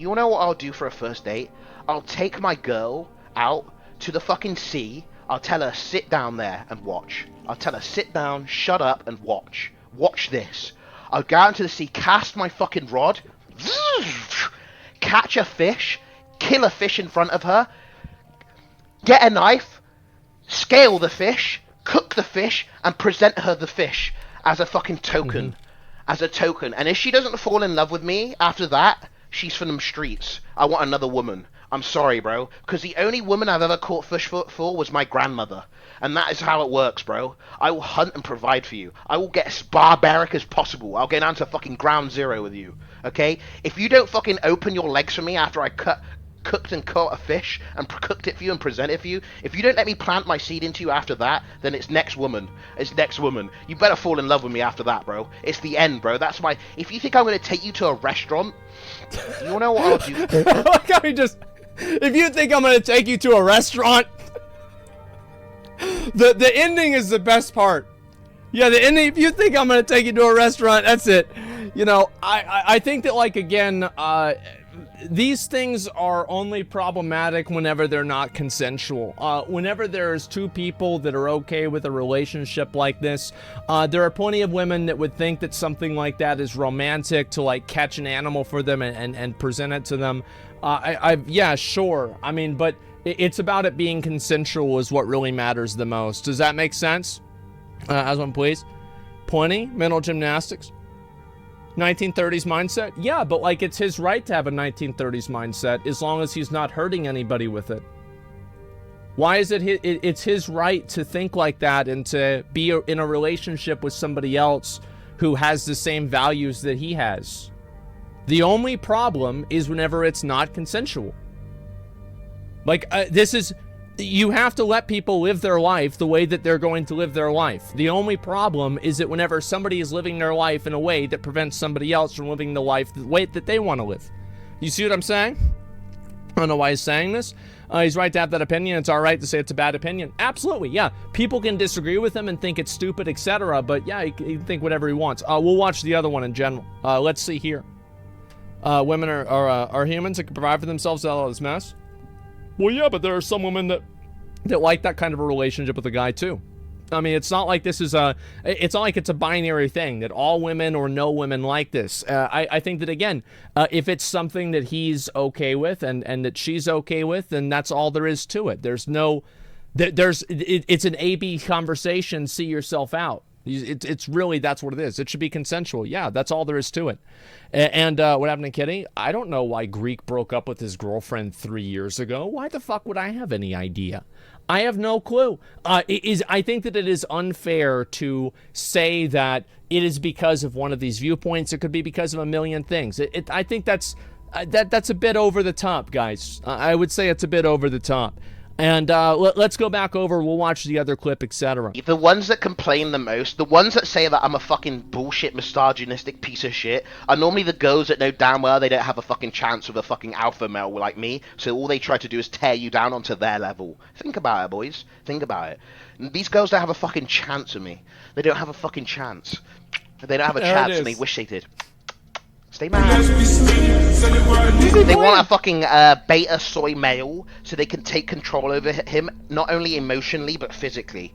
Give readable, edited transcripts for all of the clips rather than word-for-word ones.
You wanna know what I'll do for a first date? I'll take my girl out to the fucking sea. I'll tell her, sit down there and watch. I'll tell her, sit down, shut up, and watch. Watch this. I'll go out into the sea, cast my fucking rod, catch a fish, kill a fish in front of her, get a knife, scale the fish, cook the fish, and present her the fish as a fucking token. Mm-hmm. As a token. And if she doesn't fall in love with me after that, she's from them streets. I want another woman. I'm sorry, bro. Because the only woman I've ever caught fish for was my grandmother. And that is how it works, bro. I will hunt and provide for you. I will get as barbaric as possible. I'll get down to fucking ground zero with you. Okay? If you don't fucking open your legs for me after I cooked and caught a fish and cooked it for you and present it for you, if you don't let me plant my seed into you after that, then it's next woman. It's next woman. You better fall in love with me after that, bro. It's the end, bro. That's my... If you think I'm going to take you to a restaurant, you know what I'll do? If you think I'm going to take you to a restaurant... The ending is the best part. Yeah, the ending, if you think I'm going to take you to a restaurant, that's it. You know, I think that, like, again, these things are only problematic whenever they're not consensual. Whenever there's two people that are okay with a relationship like this, there are plenty of women that would think that something like that is romantic, to, like, catch an animal for them and present it to them. Yeah, sure. I mean, but it's about it being consensual is what really matters the most. Does that make sense? Aswan, please. Plenty. Mental gymnastics. 1930s mindset? Yeah, but, like, it's his right to have a 1930s mindset as long as he's not hurting anybody with it. Why is it it's his right to think like that and to be in a relationship with somebody else who has the same values that he has? The only problem is whenever it's not consensual. Like, you have to let people live their life the way that they're going to live their life. The only problem is that whenever somebody is living their life in a way that prevents somebody else from living the life the way that they want to live. You see what I'm saying? I don't know why he's saying this. He's right to have that opinion. It's all right to say it's a bad opinion. Absolutely, yeah. People can disagree with him and think it's stupid, etc. But yeah, he can think whatever he wants. We'll watch the other one in general. Let's see here. Women are humans that can provide for themselves out of this mess. Well, yeah, but there are some women that like that kind of a relationship with a guy too. I mean, it's not like this is it's not like it's a binary thing that all women or no women like this. I think that, again, if it's something that he's okay with and that she's okay with, then that's all there is to it. There's no, it's an A-B conversation. See yourself out. It's really, that's what it is. It should be consensual. Yeah, that's all there is to it. And what happened to Kitty? I don't know why Greek broke up with his girlfriend 3 years ago. Why the fuck would I have any idea? I have no clue. I think that it is unfair to say that it is because of one of these viewpoints. It could be because of a million things. I think that's a bit over the top, guys. I would say it's a bit over the top. And let's go back over. We'll watch the other clip, etc. The ones that complain the most, the ones that say that I'm a fucking bullshit misogynistic piece of shit, are normally the girls that know damn well they don't have a fucking chance with a fucking alpha male like me, so all they try to do is tear you down onto their level. Think about it, boys. Think about it. These girls don't have a fucking chance with me. They don't have a fucking chance. They don't have a chance, and they wish they did. Stay mad. They want a fucking beta soy male so they can take control over him, not only emotionally but physically.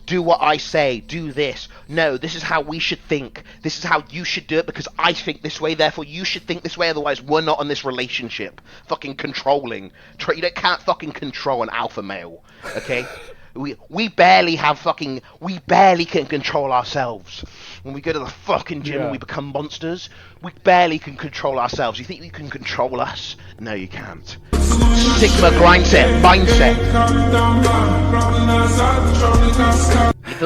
Do what I say, do this. No, this is how we should think. This is how you should do it because I think this way, therefore you should think this way, otherwise we're not in this relationship. Fucking controlling. You can't fucking control an alpha male, okay? We barely can control ourselves. When we go to the fucking gym and we become monsters, we barely can control ourselves. You think you can control us? No, you can't. Sigma mindset.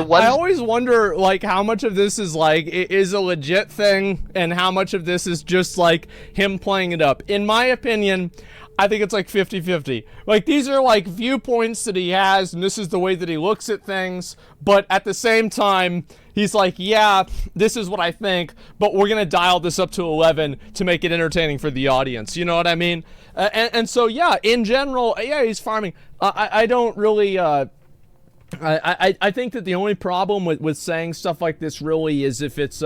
I always wonder, like, how much of this is, like, is a legit thing and how much of this is just, like, him playing it up. In my opinion, I think it's like 50-50. Like, these are like viewpoints that he has, and this is the way that he looks at things. But at the same time, he's like, yeah, this is what I think, but we're going to dial this up to 11 to make it entertaining for the audience. You know what I mean? And so, yeah, in general, yeah, he's farming. I don't really, I think that the only problem with saying stuff like this really is if it's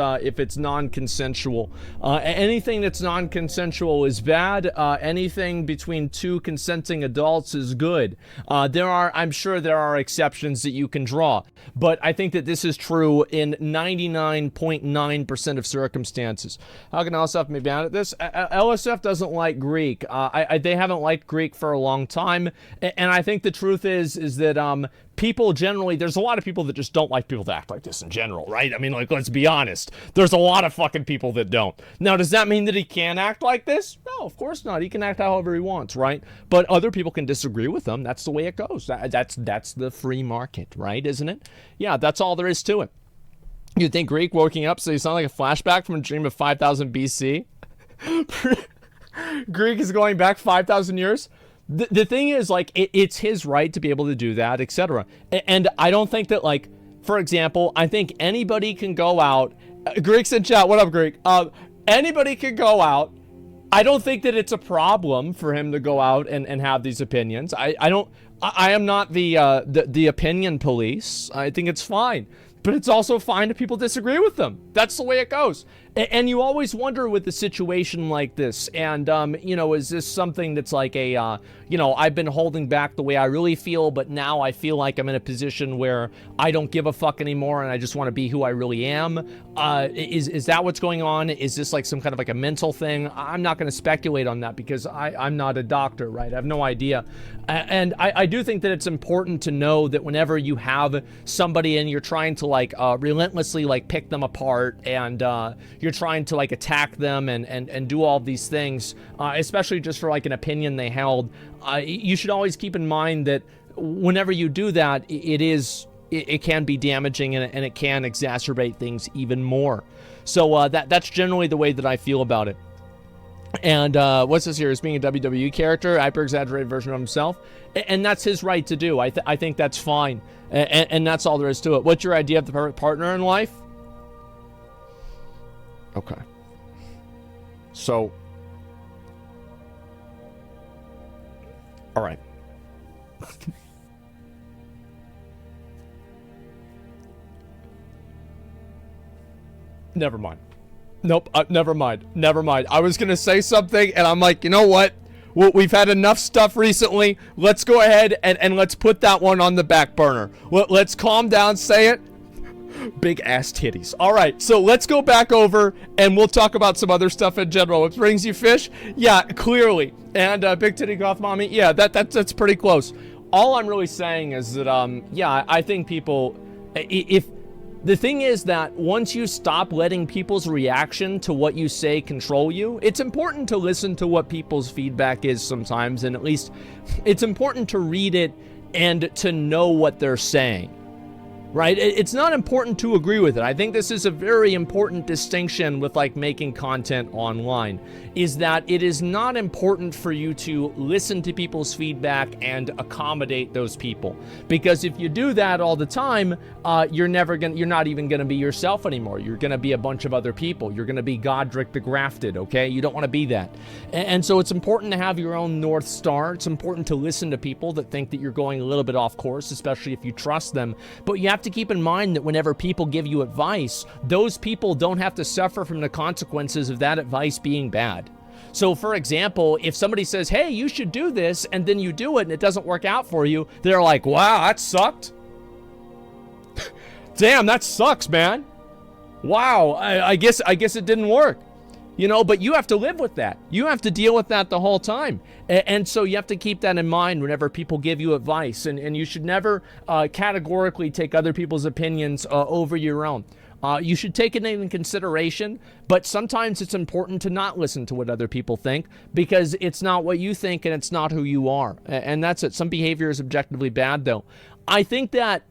non-consensual. Anything that's non-consensual is bad. Anything between two consenting adults is good. I'm sure there are exceptions that you can draw, but I think that this is true in 99.9% of circumstances. How can LSF be bad at this? LSF doesn't like Greek. They haven't liked Greek for a long time, and I think the truth is that people generally, there's a lot of people that just don't like people that act like this in general, right? I mean, like, let's be honest. There's a lot of fucking people that don't. Now, does that mean that he can't act like this? No, of course not. He can act however he wants, right? But other people can disagree with him. That's the way it goes. That's the free market, right? Isn't it? Yeah, that's all there is to it. You'd think Greek waking up so you sound like a flashback from a dream of 5000 BC? Greek is going back 5,000 years? The thing is, like, it's his right to be able to do that, etc. And I don't think that, like, for example, I think anybody can go out. Greek's in chat. What up, Greek? Anybody can go out. I don't think that it's a problem for him to go out and have these opinions. I am not the opinion police. I think it's fine. But it's also fine if people disagree with them. That's the way it goes. And you always wonder with a situation like this, and, is this something that's like I've been holding back the way I really feel, but now I feel like I'm in a position where I don't give a fuck anymore and I just want to be who I really am. Is that what's going on? Is this like some kind of like a mental thing? I'm not going to speculate on that because I'm not a doctor, right? I have no idea. And I do think that it's important to know that whenever you have somebody and you're trying to relentlessly pick them apart and you're trying to attack them and do all these things, especially just for an opinion they held, you should always keep in mind that whenever you do that, it can be damaging and it can exacerbate things even more. So that's generally the way that I feel about it. And what's this here? Is being a WWE character, hyper-exaggerated version of himself, and that's his right to do. I think that's fine, and that's all there is to it. What's your idea of the perfect partner in life? Okay. So, all right. Never mind. Nope, never mind. I was going to say something, and I'm like, you know what? We've had enough stuff recently. Let's go ahead and let's put that one on the back burner. Let's calm down, say it. Big ass titties. All right, so let's go back over, and we'll talk about some other stuff in general. What brings you fish? Yeah, clearly. And big titty goth mommy? Yeah, that's pretty close. All I'm really saying is that, yeah, I think people, if... The thing is that once you stop letting people's reaction to what you say control you, it's important to listen to what people's feedback is sometimes, and at least it's important to read it and to know what they're saying, right? It's not important to agree with it. I think this is a very important distinction with making content online, is that it is not important for you to listen to people's feedback and accommodate those people. Because if you do that all the time, you're not even gonna be yourself anymore. You're gonna be a bunch of other people. You're gonna be Godric the Grafted, okay? You don't wanna be that. And so it's important to have your own North Star. It's important to listen to people that think that you're going a little bit off course, especially if you trust them. But you have to keep in mind that whenever people give you advice, those people don't have to suffer from the consequences of that advice being bad. So, for example, if somebody says, hey, you should do this, and then you do it and it doesn't work out for you, they're like, wow, that sucked. Damn, that sucks, man. Wow, I guess it didn't work. But you have to live with that. You have to deal with that the whole time. And so you have to keep that in mind whenever people give you advice. And you should never categorically take other people's opinions over your own. You should take it into consideration, but sometimes it's important to not listen to what other people think because it's not what you think and it's not who you are. And that's it. Some behavior is objectively bad, though. I think that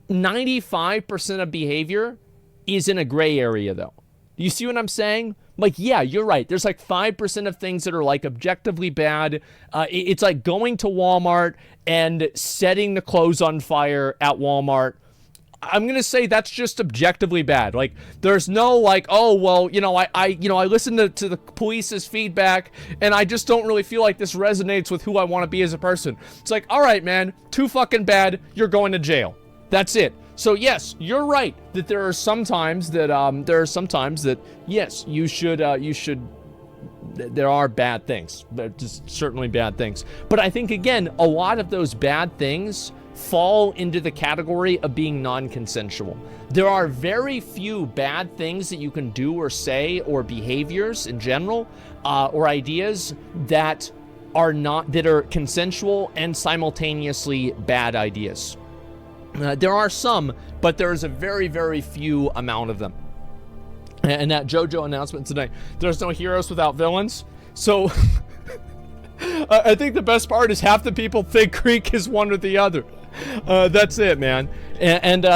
95% of behavior is in a gray area, though. You see what I'm saying? Yeah, you're right. There's 5% of things that are objectively bad. It's like going to Walmart and setting the clothes on fire at Walmart. I'm gonna say that's just objectively bad. Like, there's no like, oh well, I listened to the police's feedback, and I just don't really feel like this resonates with who I want to be as a person. It's like, all right, man, too fucking bad. You're going to jail. That's it. So yes, you're right that there are some times that yes, you should. There are bad things. They're just certainly bad things. But I think again, a lot of those bad things fall into the category of being non-consensual. There are very few bad things that you can do or say, or behaviors in general, or ideas that are consensual and simultaneously bad ideas. There are some, but there is a very, very few amount of them. And that JoJo announcement today, there's no heroes without villains. So I think the best part is half the people think Greek is one or the other. That's it, man.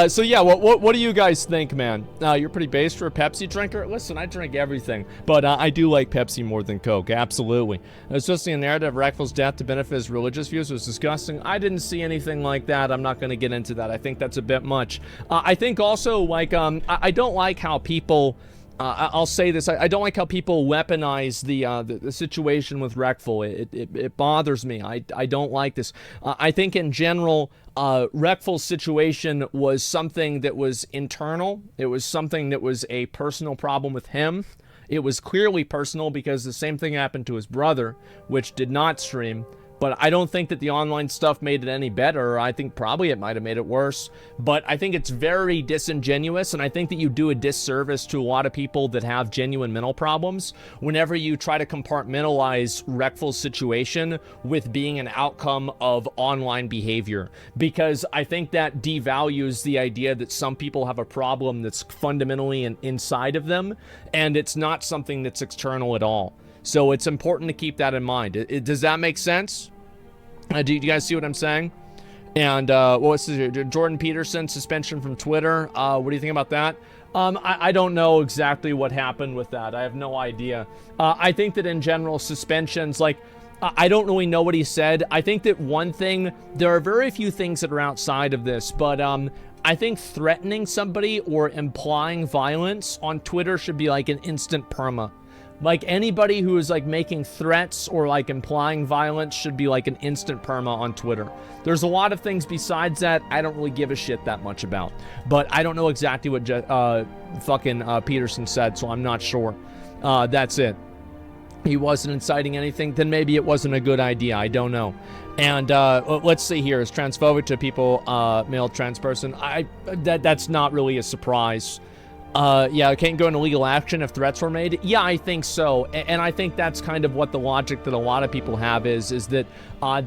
So yeah, what do you guys think, man? You're pretty based for a Pepsi drinker. Listen, I drink everything, but I do like Pepsi more than Coke. Absolutely. Especially a narrative of Reckful's death to benefit his religious views was disgusting. I didn't see anything like that. I'm not going to get into that. I think that's a bit much. I think also, like, I don't like how people. I'll say this: I don't like how people weaponize the situation with Reckful. It bothers me. I don't like this. I think in general, Reckful's situation was something that was internal. It was something that was a personal problem with him. It was clearly personal because the same thing happened to his brother, which did not stream. But I don't think that the online stuff made it any better. I think probably it might have made it worse. But I think it's very disingenuous, and I think that you do a disservice to a lot of people that have genuine mental problems whenever you try to compartmentalize Reckful's situation with being an outcome of online behavior. Because I think that devalues the idea that some people have a problem that's fundamentally inside of them, and it's not something that's external at all. So it's important to keep that in mind. Does that make sense? Do you guys see what I'm saying? And what's this? Jordan Peterson suspension from Twitter. What do you think about that? I don't know exactly what happened with that. I have no idea. I think that in general, suspensions, like, I don't really know what he said. I think that one thing, there are very few things that are outside of this, but I think threatening somebody or implying violence on Twitter should be like an instant perma. Like, anybody who is like making threats or like implying violence should be like an instant perma on Twitter. There's a lot of things besides that I don't really give a shit that much about. But I don't know exactly what Peterson said, so I'm not sure. That's it. He wasn't inciting anything, then maybe it wasn't a good idea. I don't know. And let's see here. Is transphobic to people, male trans person? That's not really a surprise. Yeah, can't go into legal action if threats were made. Yeah, I think so. And I think that's kind of what the logic that a lot of people have is that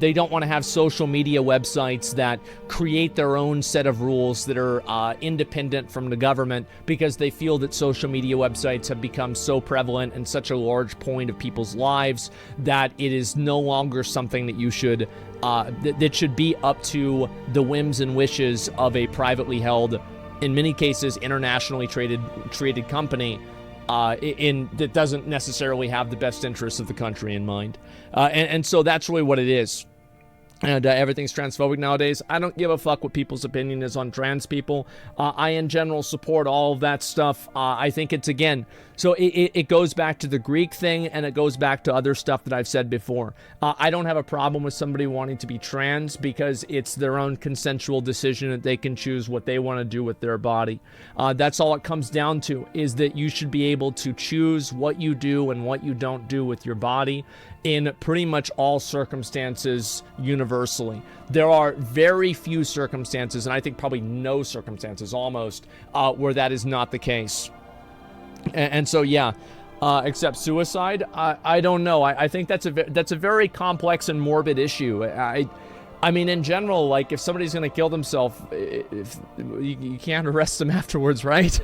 they don't want to have social media websites that create their own set of rules that are independent from the government because they feel that social media websites have become so prevalent and such a large point of people's lives that it is no longer something that you should, that should be up to the whims and wishes of a privately held, in many cases, internationally traded company that doesn't necessarily have the best interests of the country in mind. And so that's really what it is. And everything's transphobic nowadays. I don't give a fuck what people's opinion is on trans people. I, in general, support all of that stuff. I think it's, again, so it goes back to the Greek thing, and it goes back to other stuff that I've said before. I don't have a problem with somebody wanting to be trans because it's their own consensual decision that they can choose what they want to do with their body. That's all it comes down to, is that you should be able to choose what you do and what you don't do with your body in pretty much all circumstances universally. There are very few circumstances, and I think probably no circumstances almost, where that is not the case. And so, yeah, except suicide, I don't know. I think that's a very complex and morbid issue. I mean, in general, like, if somebody's going to kill themselves, if you can't arrest them afterwards, right?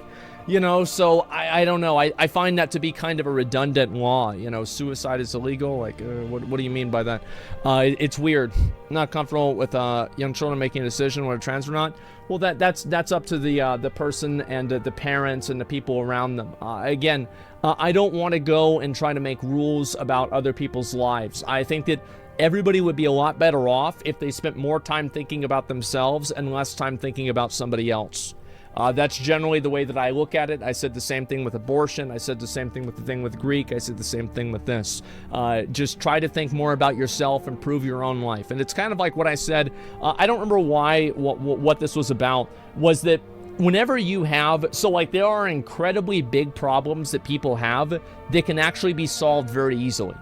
You know, so I don't know. I find that to be kind of a redundant law. You know, suicide is illegal. Like, what do you mean by that? It's weird. I'm not comfortable with young children making a decision whether trans or not. Well, that's up to the person and the parents and the people around them. Again, I don't want to go and try to make rules about other people's lives. I think that everybody would be a lot better off if they spent more time thinking about themselves and less time thinking about somebody else. That's generally the way that I look at it. I said the same thing with abortion. I said the same thing with the thing with Greek. I said the same thing with this. Just try to think more about yourself, improve your own life. And it's kind of like what I said. I don't remember what this was about, was that whenever you have, so like there are incredibly big problems that people have that can actually be solved very easily.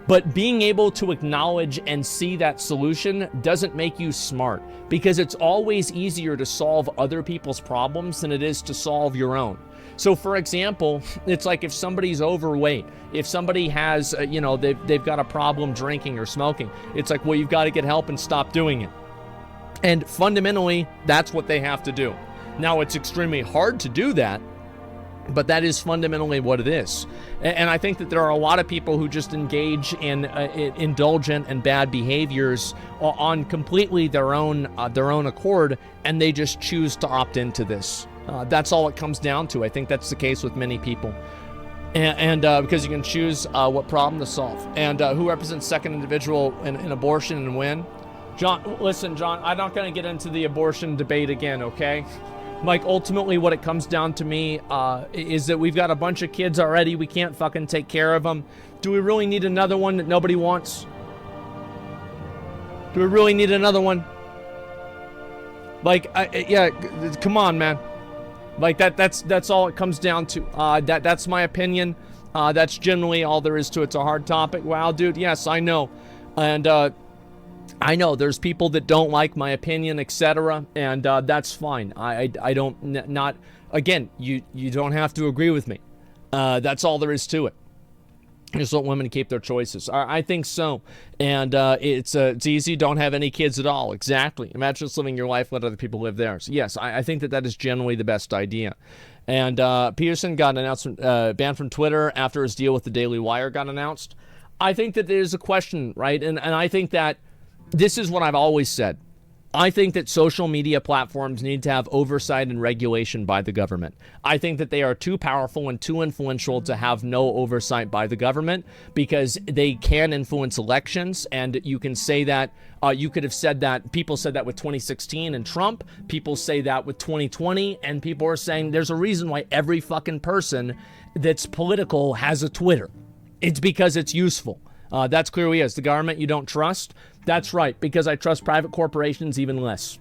But being able to acknowledge and see that solution doesn't make you smart, because it's always easier to solve other people's problems than it is to solve your own. So for example, it's like if somebody's overweight, if somebody has, they've got a problem drinking or smoking, it's like, well, you've got to get help and stop doing it. And fundamentally, that's what they have to do. Now, it's extremely hard to do that, but that is fundamentally what it is. And I think that there are a lot of people who just engage in indulgent and bad behaviors on completely their own accord, and they just choose to opt into this. That's all it comes down to. I think that's the case with many people. And because you can choose what problem to solve. And who represents second individual in abortion and when? John, listen, John, I'm not going to get into the abortion debate again, okay? Mike, ultimately what it comes down to me is that we've got a bunch of kids already. We can't fucking take care of them. Do we really need another one that nobody wants? Do we really need another one? Like, yeah, come on, man. Like, that's all it comes down to. That's my opinion. That's generally all there is to it. It's a hard topic. Wow, dude, yes, I know. And, I know there's people that don't like my opinion, etc., and that's fine. I don't, not, again, you don't have to agree with me. That's all there is to it. Just want women to keep their choices. I think so. And it's easy. Don't have any kids at all. Exactly. Imagine just living your life, let other people live theirs. Yes, I think that is generally the best idea. And Peterson got announced, banned from Twitter after his deal with the Daily Wire got announced. I think that there's a question, right? And I think that this is what I've always said. I think that social media platforms need to have oversight and regulation by the government. I think that they are too powerful and too influential to have no oversight by the government, because they can influence elections. And you can say that, you could have said that, people said that with 2016 and Trump, people say that with 2020, and people are saying there's a reason why every fucking person that's political has a Twitter. It's because it's useful. That's clearly is. The government you don't trust? That's right, because I trust private corporations even less.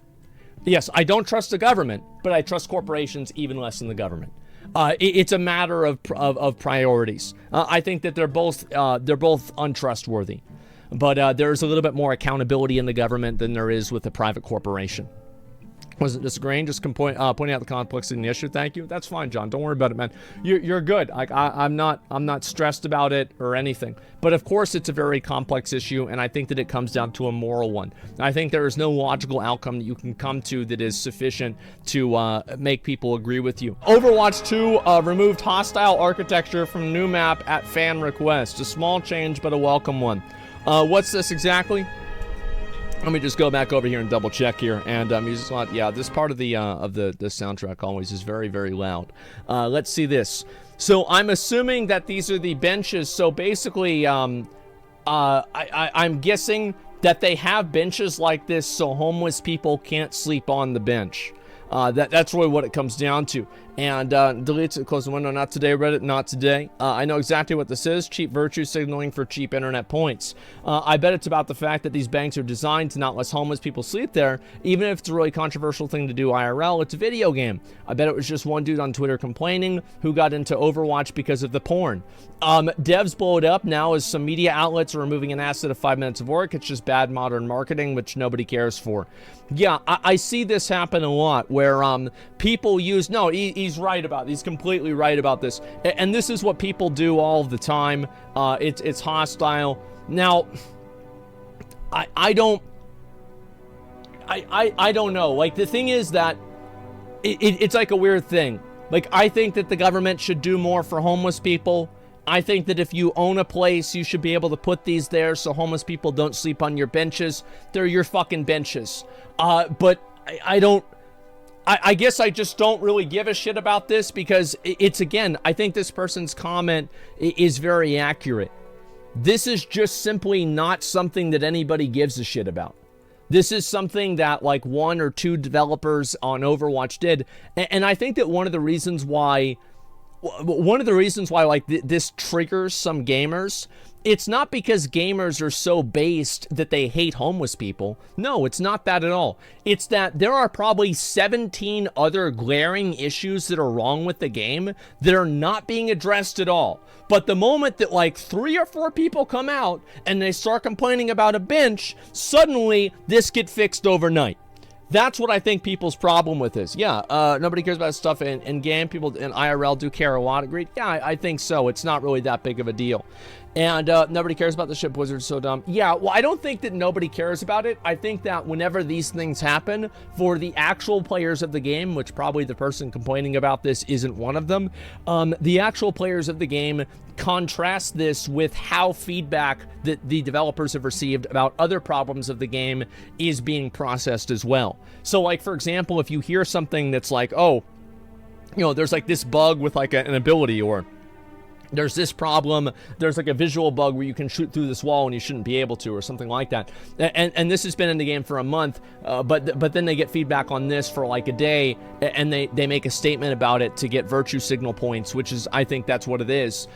Yes, I don't trust the government, but I trust corporations even less than the government. It's a matter of priorities. I think that they're both untrustworthy, but there's a little bit more accountability in the government than there is with a private corporation. Wasn't disagreeing, just pointing out the complexity in the issue. Thank you. That's fine, John. Don't worry about it, man. You're good. Like I'm not stressed about it or anything. But of course, it's a very complex issue, and I think that it comes down to a moral one. I think there is no logical outcome that you can come to that is sufficient to make people agree with you. Overwatch 2 removed hostile architecture from new map at fan request. A small change, but a welcome one. What's this exactly? Let me just go back over here and double check here. And music's loud. Yeah, this part of the soundtrack always is very, very loud. Let's see this. So I'm assuming that these are the benches. So basically, I'm guessing that they have benches like this so homeless people can't sleep on the bench. That's really what it comes down to. And deletes it, close the window, not today, Reddit, not today. I know exactly what this is. Cheap virtue signaling for cheap internet points. I bet it's about the fact that these banks are designed to not let homeless people sleep there, even if it's a really controversial thing to do IRL. It's a video game. I bet it was just one dude on Twitter complaining who got into Overwatch because of the porn. Devs blow it up now as some media outlets are removing an asset of 5 minutes of work. It's just bad modern marketing, which nobody cares for. Yeah, I see this happen a lot where people use, no, he's right about, he's completely right about this. And this is what people do all the time. It's hostile. Now, I don't know. Like, the thing is that it's like a weird thing. Like, I think that the government should do more for homeless people. I think that if you own a place, you should be able to put these there so homeless people don't sleep on your benches. They're your fucking benches. But I guess I just don't really give a shit about this because it's, again, I think this person's comment is very accurate. This is just simply not something that anybody gives a shit about. This is something that like 1 or 2 developers on Overwatch did. And I think that one of the reasons why like this triggers some gamers, it's not because gamers are so based that they hate homeless people. No, it's not that at all. It's that there are probably 17 other glaring issues that are wrong with the game that are not being addressed at all. But the moment that like 3 or 4 people come out and they start complaining about a bench, suddenly this gets fixed overnight. That's what I think people's problem with is. Yeah, nobody cares about stuff in game. People in IRL do care a lot. Agreed? Yeah, I think so. It's not really that big of a deal. And nobody cares about the ship wizard, so dumb. Yeah, well, I don't think that nobody cares about it. I think that whenever these things happen, for the actual players of the game, which probably the person complaining about this isn't one of them, the actual players of the game contrast this with how feedback that the developers have received about other problems of the game is being processed as well. So, like, for example, if you hear something that's like, oh, you know, there's like this bug with like an ability, or there's this problem, there's like a visual bug where you can shoot through this wall and you shouldn't be able to, or something like that. And this has been in the game for a month, but then they get feedback on this for like a day, and they make a statement about it to get virtue signal points, which is, I think that's what it is.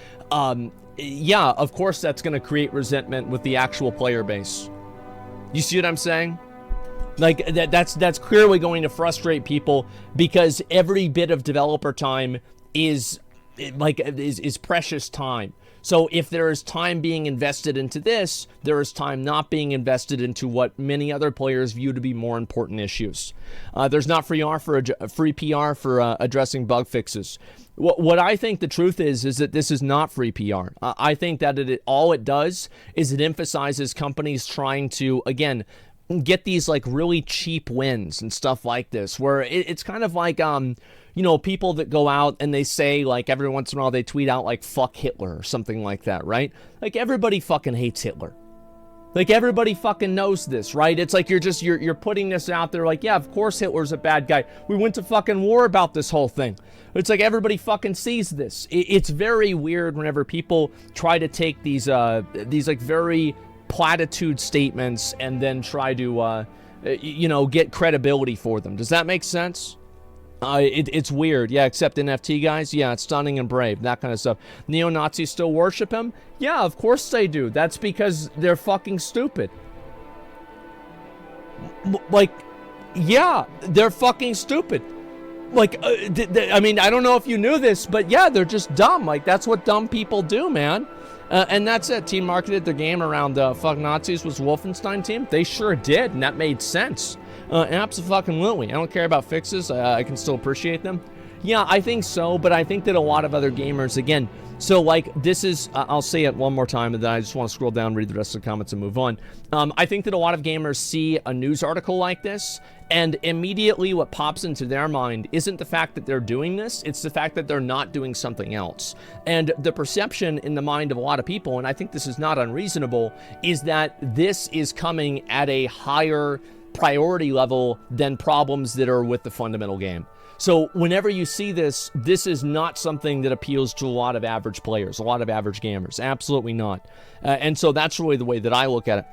Yeah, of course that's going to create resentment with the actual player base. You see what I'm saying? Like, that's clearly going to frustrate people, because every bit of developer time is precious time. So if there is time being invested into this, there is time not being invested into what many other players view to be more important issues. There's not free PR for addressing bug fixes. What I think the truth is that this is not free PR. I think that all it does is it emphasizes companies trying to, again, get these like really cheap wins and stuff like this, where it's kind of like, you know, people that go out and they say, like, every once in a while they tweet out like fuck Hitler or something like that, right? Like, everybody fucking hates Hitler. Like, everybody fucking knows this, right? It's like you're putting this out there like, yeah, of course Hitler's a bad guy. We went to fucking war about this whole thing. It's like everybody fucking sees this. It's very weird whenever people try to take these like very platitude statements and then try to, you know, get credibility for them. Does that make sense? It's weird. Yeah, except NFT guys. Yeah, it's stunning and brave. That kind of stuff. Neo-Nazis still worship him? Yeah, of course they do. That's because they're fucking stupid. Like, yeah, they're fucking stupid. Like, I mean, I don't know if you knew this, but yeah, they're just dumb. Like, that's what dumb people do, man. And that's it. Team marketed their game around fuck Nazis was Wolfenstein team. They sure did, and that made sense. Absolutely. I don't care about fixes. I can still appreciate them. Yeah, I think so, but I think that a lot of other gamers, again, so like this is, I'll say it one more time, and then I just want to scroll down, read the rest of the comments, and move on. I think that a lot of gamers see a news article like this, and immediately what pops into their mind isn't the fact that they're doing this, it's the fact that they're not doing something else. And the perception in the mind of a lot of people, and I think this is not unreasonable, is that this is coming at a higher priority level than problems that are with the fundamental game. So whenever you see this, this is not something that appeals to a lot of average players, a lot of average gamers. Absolutely not. And so that's really the way that I look at it.